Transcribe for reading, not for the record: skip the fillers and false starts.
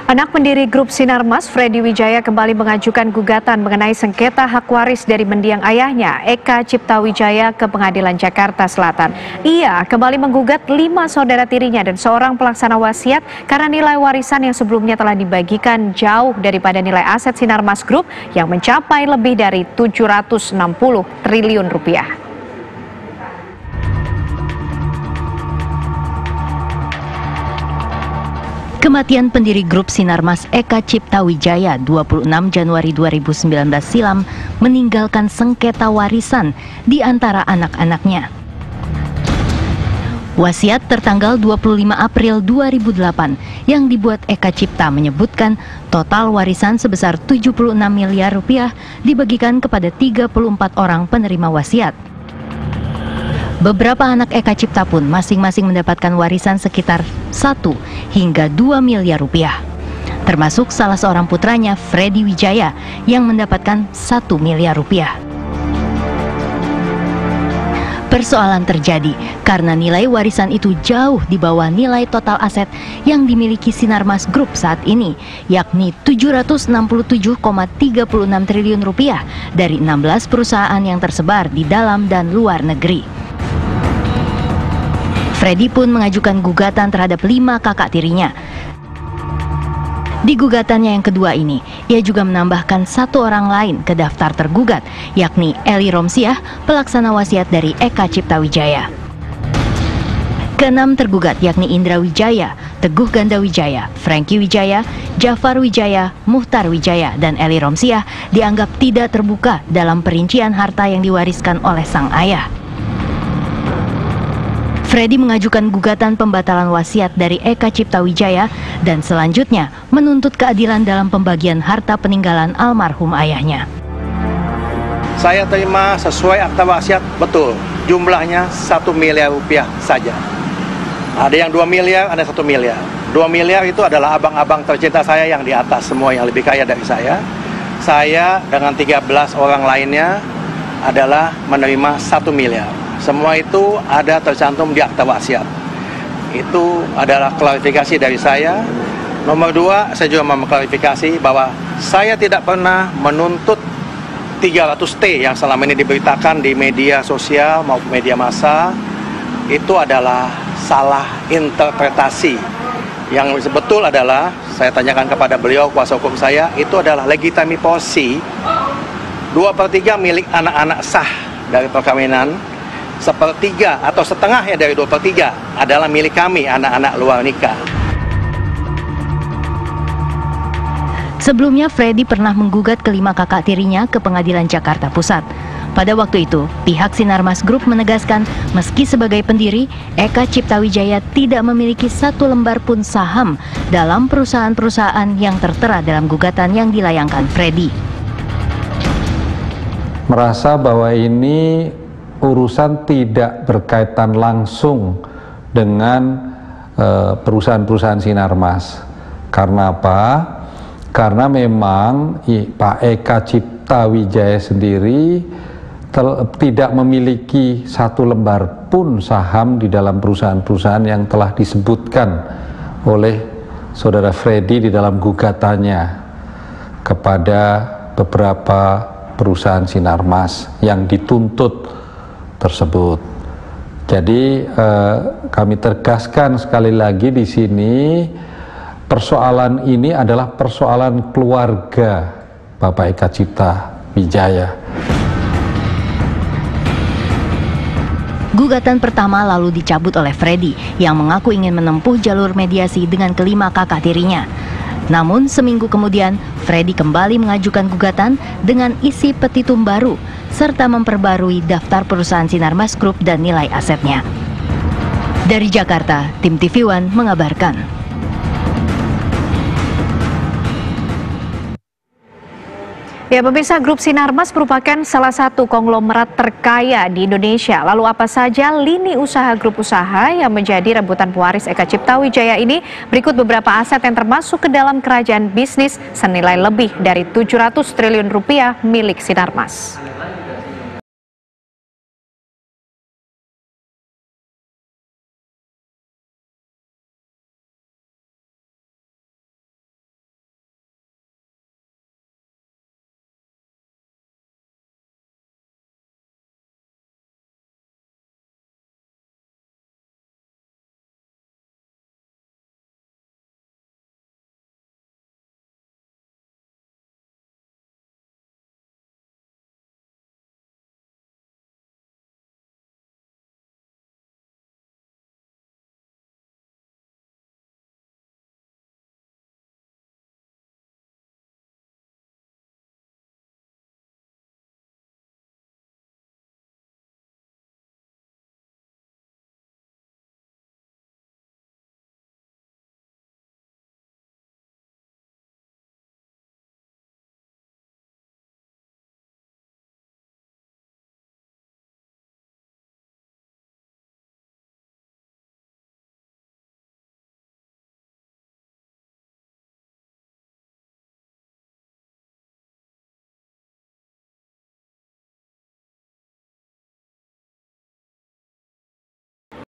Anak pendiri grup Sinarmas, Freddy Wijaya kembali mengajukan gugatan mengenai sengketa hak waris dari mendiang ayahnya, Eka Cipta Wijaya, ke Pengadilan Jakarta Selatan. Ia kembali menggugat 5 saudara tirinya dan seorang pelaksana wasiat karena nilai warisan yang sebelumnya telah dibagikan jauh daripada nilai aset Sinarmas Group yang mencapai lebih dari 760 triliun rupiah. Kematian pendiri grup Sinarmas Eka Cipta Wijaya 26 Januari 2019 silam meninggalkan sengketa warisan di antara anak-anaknya. Wasiat tertanggal 25 April 2008 yang dibuat Eka Cipta menyebutkan total warisan sebesar 76 miliar rupiah dibagikan kepada 34 orang penerima wasiat. Beberapa anak Eka Cipta pun masing-masing mendapatkan warisan sekitar 1 hingga 2 miliar rupiah. Termasuk salah seorang putranya, Freddy Wijaya, yang mendapatkan 1 miliar rupiah. Persoalan terjadi karena nilai warisan itu jauh di bawah nilai total aset yang dimiliki Sinarmas Group saat ini, yakni 767,36 triliun rupiah dari 16 perusahaan yang tersebar di dalam dan luar negeri. Freddy pun mengajukan gugatan terhadap 5 kakak tirinya. Di gugatannya yang kedua ini, ia juga menambahkan 1 orang lain ke daftar tergugat, yakni Eli Romsiah, pelaksana wasiat dari Eka Cipta Wijaya. Ke-6 tergugat yakni Indra Wijaya, Teguh Ganda Wijaya, Franky Wijaya, Jafar Wijaya, Muhtar Wijaya, dan Eli Romsiah dianggap tidak terbuka dalam perincian harta yang diwariskan oleh sang ayah. Freddy mengajukan gugatan pembatalan wasiat dari Eka Cipta Wijaya dan selanjutnya menuntut keadilan dalam pembagian harta peninggalan almarhum ayahnya. Saya terima sesuai akta wasiat betul, jumlahnya 1 miliar rupiah saja. Ada yang 2 miliar, ada 1 miliar. 2 miliar itu adalah abang-abang tercinta saya yang di atas, semua yang lebih kaya dari saya. Saya dengan 13 orang lainnya adalah menerima 1 miliar. Semua itu ada tercantum di akta wasiat. Itu adalah klarifikasi dari saya. Nomor 2, saya juga mau mengklarifikasi bahwa saya tidak pernah menuntut 300T yang selama ini diberitakan di media sosial maupun media massa. Itu adalah salah interpretasi. Yang betul adalah, saya tanyakan kepada beliau, kuasa hukum saya, itu adalah legitimi posi 2/3 milik anak-anak sah dari perkawinan. 1/3 atau setengahnya dari 2/3 adalah milik kami, anak-anak luar nikah. Sebelumnya, Freddy pernah menggugat ke 5 kakak tirinya ke Pengadilan Jakarta Pusat. Pada waktu itu, pihak Sinarmas Group menegaskan meski sebagai pendiri, Eka Cipta Wijaya tidak memiliki 1 lembar pun saham dalam perusahaan-perusahaan yang tertera dalam gugatan yang dilayangkan Freddy. Merasa bahwa ini urusan tidak berkaitan langsung dengan perusahaan-perusahaan Sinarmas. Karena apa? Karena memang Pak Eka Cipta Wijaya sendiri tidak memiliki 1 lembar pun saham di dalam perusahaan-perusahaan yang telah disebutkan oleh saudara Freddy di dalam gugatannya kepada beberapa perusahaan Sinarmas yang dituntut tersebut. Jadi kami tegaskan sekali lagi di sini, persoalan ini adalah persoalan keluarga Bapak Eka Cipta Wijaya. Gugatan pertama lalu dicabut oleh Freddy yang mengaku ingin menempuh jalur mediasi dengan ke-5 kakak tirinya. Namun seminggu kemudian, Freddy kembali mengajukan gugatan dengan isi petitum baru serta memperbarui daftar perusahaan Sinarmas Group dan nilai asetnya. Dari Jakarta, tim TV One mengabarkan. Ya, pemirsa, grup Sinarmas merupakan salah satu konglomerat terkaya di Indonesia. Lalu apa saja lini usaha grup usaha yang menjadi rebutan pewaris Eka Cipta Wijaya ini? Berikut beberapa aset yang termasuk ke dalam kerajaan bisnis senilai lebih dari 700 triliun rupiah milik Sinarmas.